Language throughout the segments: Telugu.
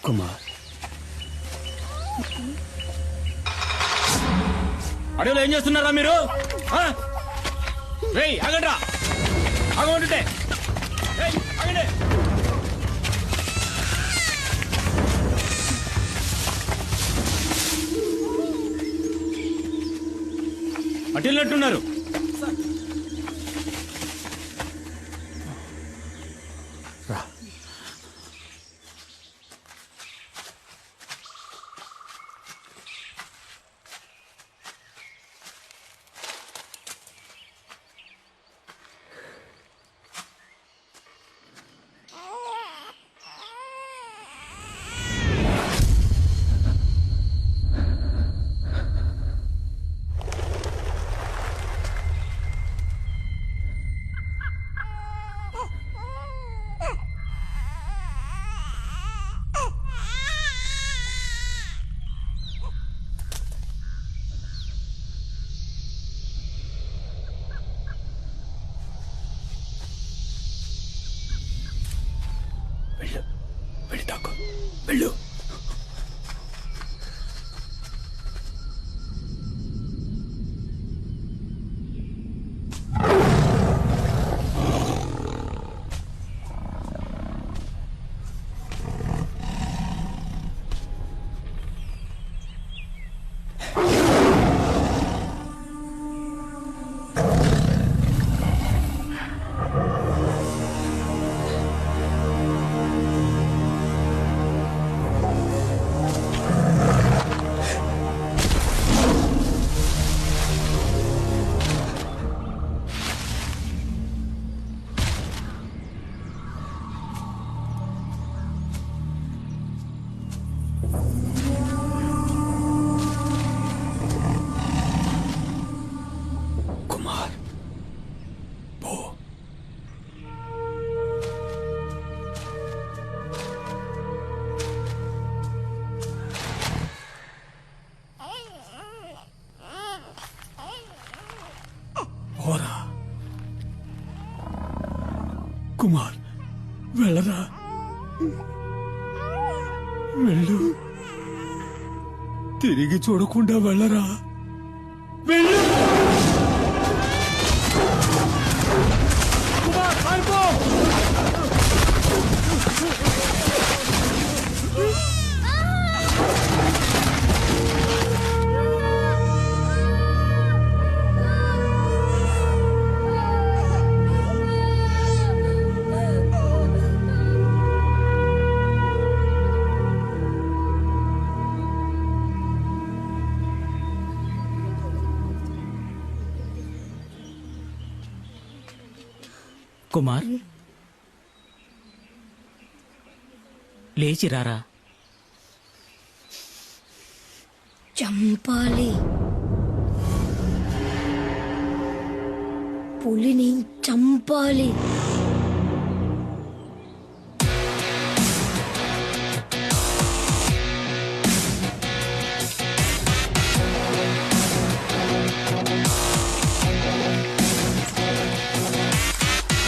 కుమార్, అడవిలో ఏం చేస్తున్నారా మీరు? ఆగండ్రా, ఆగమంటుంటే ఆగండి. అటు వెళ్ళినట్టున్నారు. వెళ్ళు, వెళ్ళి తాకు, వెళ్ళు. కుమార్, పో. పోరా కుమార్, వెళ్ళరా, వెళ్ళు. తిరిగి చూడకుండా వెళ్ళరా, వెళ్ళు. కుమార్, పారిపో. కుమార్, లేచిరారా. చంపాలి, పులిని చంపాలి.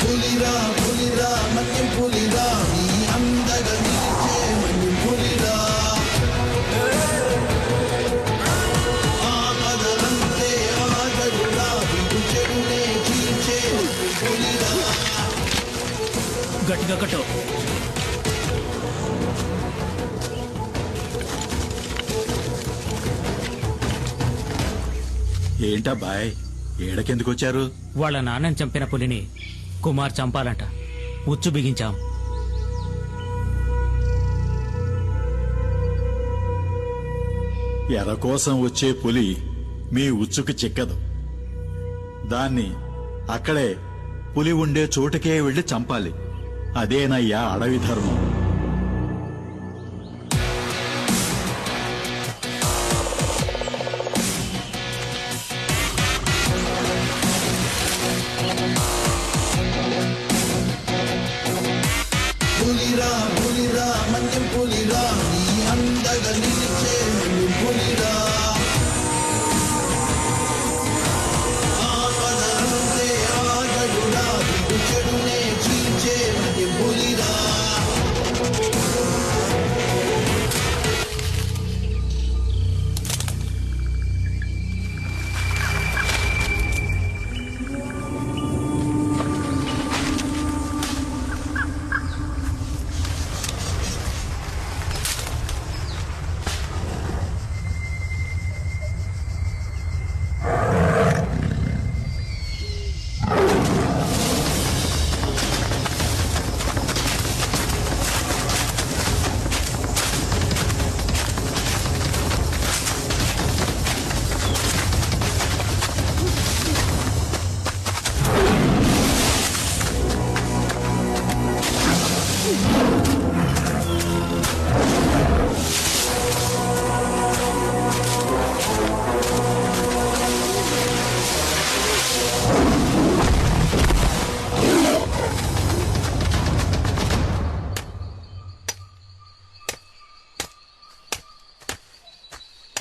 పులిరా పులిరా మన్యం పులిరా, నీ అందగా నిలిచే మన్యం పులిరా. ఆపదలంతే ఆగడురా, చెడునే చీల్చే పులిరా. గట్టిగా కట్టు. ఏంటబ్బాయ్, ఏడకెందుకు వచ్చారు? వాళ్ళ నాన్నని చంపిన పులిని కుమార్ చంపాలంట. ఉచ్చు బిగించాం. ఎర కోసం వచ్చే పులి మీ ఉచ్చుకు చిక్కదు. దాన్ని అక్కడే పులి ఉండే చోటుకే వెళ్లి చంపాలి. అదేనయ్యా అడవి ధర్మం. పులిరా పులిరా మన్యం పులిరా, నీ అందగా నిలిచే మన్యం పులిరా. ఆపదలంతే ఆగడురా, చెడునే చీల్చే మన్యం పులిరా.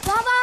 బాబా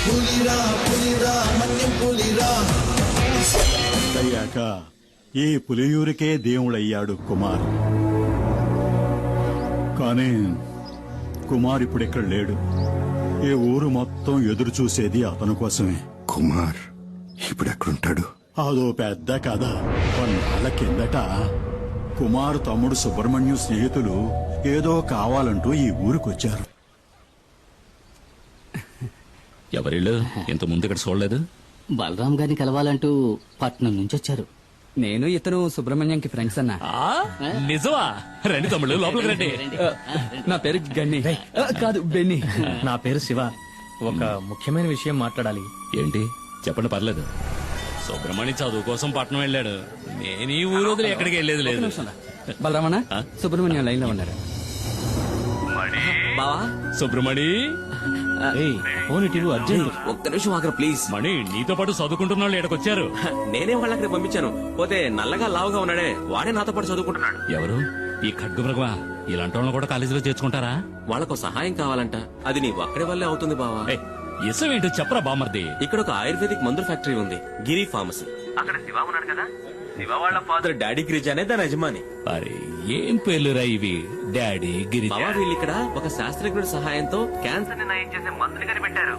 పులిరా పులిరా మన్యం పులిరా అయ్యాక ఈ పులియూరికే దేవుడయ్యాడు కుమార్. కానీ కుమార్ ఇప్పుడిక్కడ లేడు. ఈ ఊరు మొత్తం ఎదురు చూసేది అతని కోసమే. కుమార్ ఇప్పుడు ఎక్కడుంటాడు? అదో పెద్ద కథ. కొన్నాళ్ళ కిందట కుమార్ తమ్ముడు సుబ్రహ్మణ్యం స్నేహితులు ఏదో కావాలంటూ ఈ ఊరికొచ్చారు. ఎవరిళ్ళు ఇంత ముందు ఇక్కడ చూడలేదు? బలరాం గారిని కలవాలంటూ పట్నం నుంచి వచ్చారు. నేను ఇతను సుబ్రహ్మణ్యంకి ఫ్రెండ్స్ అన్నా. నిజమా? రండి తమ్ముళ్ళు, లోపలికి రండి. నా పేరు గన్ని. కాదు, బెన్ని. నా పేరు శివ. ఒక ముఖ్యమైన విషయం మాట్లాడాలి. ఏంటి చెప్పండి, పర్లేదు. సుబ్రహ్మణ్యం చదువు కోసం పట్నం వెళ్ళాడు. నేను ఈ ఊరు వదిలి ఎక్కడికి వెళ్ళేది లేదు. బలరామన్న, సుబ్రహ్మణ్యం లైన్ లో ఉన్నారు. బావా, సుబ్రహ్మణి, ఫోన్ ఇటు అర్జెంట్. ఒక్క నిమిషం ఆగరా ప్లీజ్. మణి, నీతో పాటు చదువుకుంటున్న వాళ్ళు ఇక్కడికొచ్చారు. నేనే వాళ్ళకి పంపించాను. పోతే నల్లగా లావుగా ఉన్నాడే వాడే నాతో పాటు చదువుకుంటున్నాడు. ఎవరు? ఈ ఖడ్గమృగమా? ఇలాంటి వాళ్ళని కూడా కాలేజీలో చేర్చుకుంటారా? వాళ్ళకు సహాయం కావాలంట. అది నీ ఒక్కడి వల్లే అవుతుంది బావా. ఇసం ఏంటో చెప్పరా బామర్ది. ఇక్కడ ఒక ఆయుర్వేదిక్ మందుల ఫ్యాక్టరీ ఉంది, గిరి ఫార్మసీ. అక్కడ శివ ఉన్నాడు కదా, శివ వాళ్ళ ఫాదర్ డాడీ గిరిజ అనే దాని యజమాని. అరే ఏం పేర్లురా ఇవి? డాడీ గిరి. బావా, వీళ్ళు ఇక్కడ ఒక శాస్త్రజ్ఞుడి సహాయంతో క్యాన్సర్ ని నయం చేసే మందుని కనిపెట్టారు.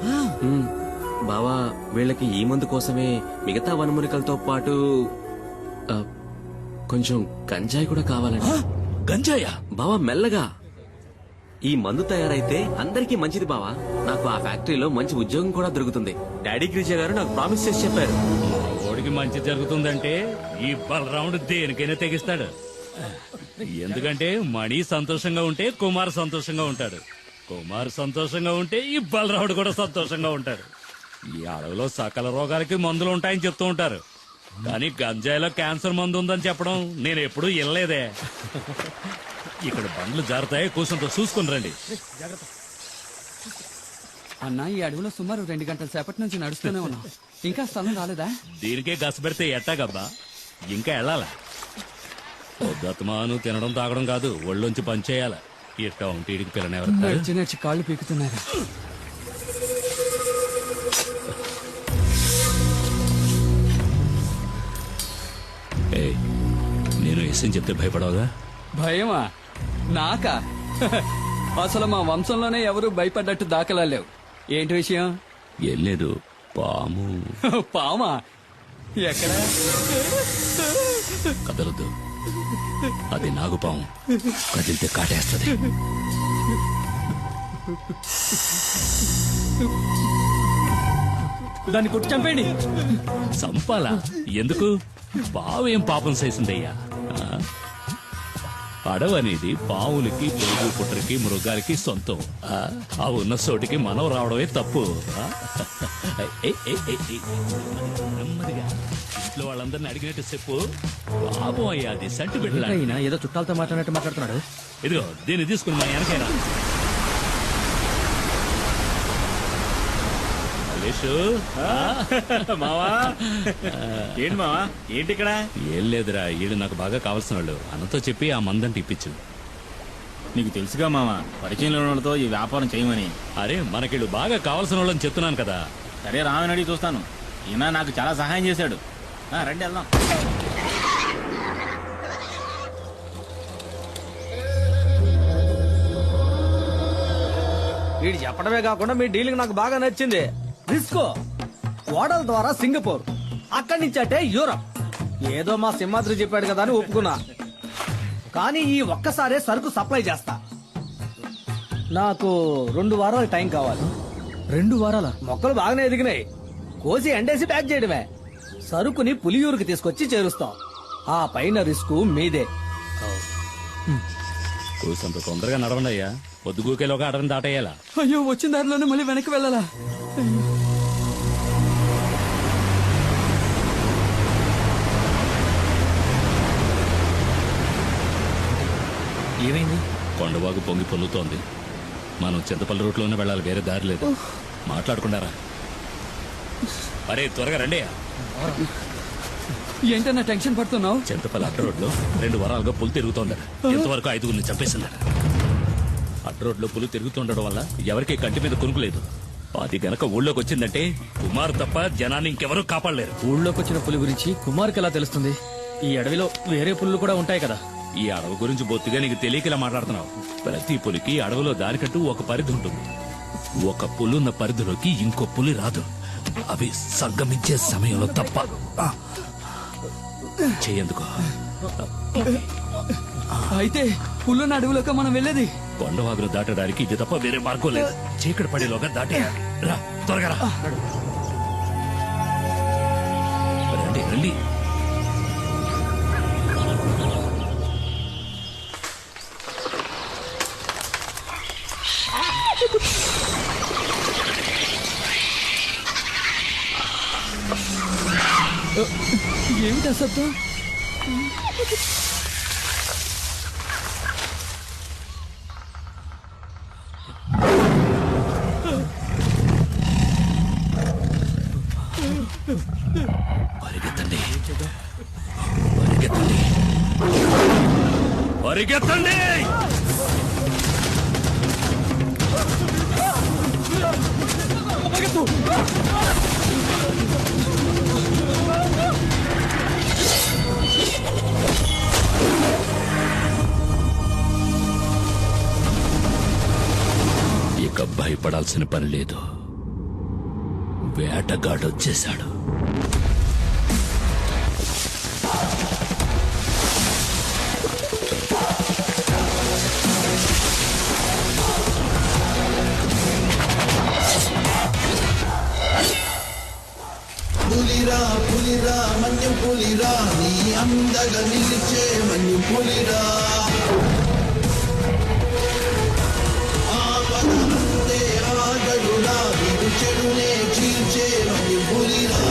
బావా, వీళ్ళకి ఈ మందు కోసమే మిగతా వనమూలికలతో పాటు ఆ, కొంచెం గంజాయి కూడా కావాలంట. గంజాయా? బావా మెల్లగా. ఈ మందు తయారైతే అందరికీ మంచిది బావా. నాకు ఆ ఫ్యాక్టరీలో మంచి ఉద్యోగం కూడా దొరుకుతుంది. డాడీ గిరిజ గారు నాకు ప్రామిస్ చేసి చెప్పారు. ఓడికి మంచి జరుగుతుందంటే ఈ బలరాముడు దేనికైనా తెగిస్తాడు. ఎందుకంటే మణి సంతోషంగా ఉంటే కుమార్ సంతోషంగా ఉంటాడు. కుమార్ సంతోషంగా ఉంటే ఈ బలరాముడు కూడా సంతోషంగా ఉంటాడు. ఈ అడవిలో సకల రోగాలకి మందులు ఉంటాయని చెప్తూ ఉంటారు. కానీ గంజాయిలో క్యాన్సర్ మందు ఉందని చెప్పడం నేను ఎప్పుడూ వినలేదే. ఇక్కడ బండ్లు జారుతాయి, కూర్చొంతో చూసుకుని రండి. అన్న, ఈ అడవిలో సుమారు 2 గంటల సేపటి నుంచి నడుస్తూనే ఉన్నాం. ఇంకా స్థలం రాలేదా? దీనికే గస పెడితే ఎట్టాగబ్బా? ఇంకా వెళ్ళాలా? పొద్దుమాను తినడం తాగడం కాదు, ఒళ్ళొంచి పనిచేయాల. ఇట్టా ఉంటే ఇడికి పిల్లనెవరు? నడిచి నడిచి కాళ్ళు పీకుతున్నారు. నేను ఎస్ఎం చెప్తే భయపడవుగా? భయమా? నాకా? అసలు మా వంశంలోనే ఎవరు భయపడ్డట్టు దాఖలా లేవు. ఏంటి విషయం? ఏం లేదు, పాము. పామా? ఎక్కడ? కదలదు, అది నాగుపాము. కదిలితే కాటేస్తుంది. దాన్ని కొట్టి చంపేయండి. చంపాలా? ఎందుకు? పావు ఏం పాపం చేసిందయ్యా? అడవి అనేది పావులకి, పొరుగు పుట్రకి, మృగాలకి సొంతం. ఆ ఉన్న చోటికి మనం రావడమే తప్పు. నెమ్మదిగా ఇంట్లో వాళ్ళందరినీ అడిగినట్టు చెప్పు. పాపం అయ్యా, అది సంటి బిడ్డలా. ఈయన ఏదో చుట్టాలతో మాట్లాడినట్టు మాట్లాడుతున్నాడు. ఇదిగో దీన్ని తీసుకుని మా వెనకైనా మల్లేషు మావా ఏంటి మావా ఏంటి ఇక్కడ? ఏం లేదురా, ఈడు నాకు బాగా కావాల్సిన వాళ్ళు. అన్నతో చెప్పి ఆ మందంటే ఇప్పించు. నీకు తెలుసుగా మావా, పరిచయంలో ఉన్న వాళ్ళతో ఈ వ్యాపారం చేయమని. అరే మనకిళ్ళు బాగా కావాల్సిన వాళ్ళని చెప్తున్నాను కదా. సరే రామని అడిగి చూస్తాను. ఈయన నాకు చాలా సహాయం చేశాడు. రండి వెళ్దాం. వీడు చెప్పడమే కాకుండా మీ డీలింగ్ నాకు బాగా నచ్చింది. రిస్కో ఓడల ద్వారా సింగపూర్, అక్కడి నుంచి అంటే యూరప్. ఏదో మా సింహాద్రి చెప్పాడు కదా అని ఒప్పుకున్నా. కానీ ఈ ఒక్కసారే సరుకు సప్లై చేస్తా. నాకు 2 వారాల టైం కావాలి. 2 వారాల మొక్కలు బాగానే ఎదిగినాయి. కోసి ఎండేసి ప్యాక్ చేయడమే. సరుకుని పులియూరుకి తీసుకొచ్చి చేరుస్తాం. ఆ పైన రిస్క్ మీదే. కూసంత తొందరగా నడవండి అయ్యా. పొద్దుగూకేలోగా అడవిని దాటేయాలా? అయ్యో, వచ్చిన దారిలోనే మళ్ళీ వెనక్కి వెళ్ళాలా? ఏమైంది? కొండవాగు పొంగి పొల్లుతోంది. మనం చింతపల్లి రూట్లోనే వెళ్ళాలి, వేరే దారి లేదు. మాట్లాడుకున్నారా? అరే త్వరగా రండి. ఏంటన్నా టెన్షన్ పడుతున్నావు? చింతపల్లి అడ్డ రోడ్లో 2 వారాలుగా పులి తిరుగుతోందట. ఇంతవరకు 5గురిని చంపేసిందట. అడ్డ రోడ్లో పులి తిరుగుతుండడం వల్ల ఎవరికి కంటి మీద కొనుక్కులేదు. అది గనక ఊళ్ళోకి వచ్చిందంటే కుమార్ తప్ప జనాన్ని ఇంకెవరూ కాపాడలేరు. ఊళ్ళోకి వచ్చిన పులి గురించి కుమార్కి ఎలా తెలుస్తుంది? ఈ అడవిలో వేరే పులులు కూడా ఉంటాయి కదా. ఈ అడవి గురించి బొత్తిగా నీకు తెలియకలా మాట్లాడుతున్నావు. ప్రతి పులికి అడవిలో దానికంటూ ఒక పరిధి ఉంటుంది. ఒక పులున్న పరిధిలోకి ఇంకో పులి రాదు. అవి సంగమించే సమయంలో తప్ప. చేయందుకో. అయితే పుల్లున్న అడవిలోకి మనం వెళ్ళేది? కొండవాగులు దాటడానికి ఇది తప్ప వేరే మార్గం లేదు. చీకటి పడేలోగా దాటే రా, త్వరగా రా. రండి రండి. ఏమిటా శబ్దం? పరిగెత్తండి, పరిగెత్తండి, పరిగెత్తండి. ఇక భయపడాల్సిన పని లేదు. వేటగాడొచ్చేశాడు. పులిరా పులిరా మన్యం పులిరా, నీ అందగా నిలిచే మన్యం పులిరా. ఆపద అంతే ఆగడురా, వీడు చెడునే చీల్చే మన్యం పులిరా.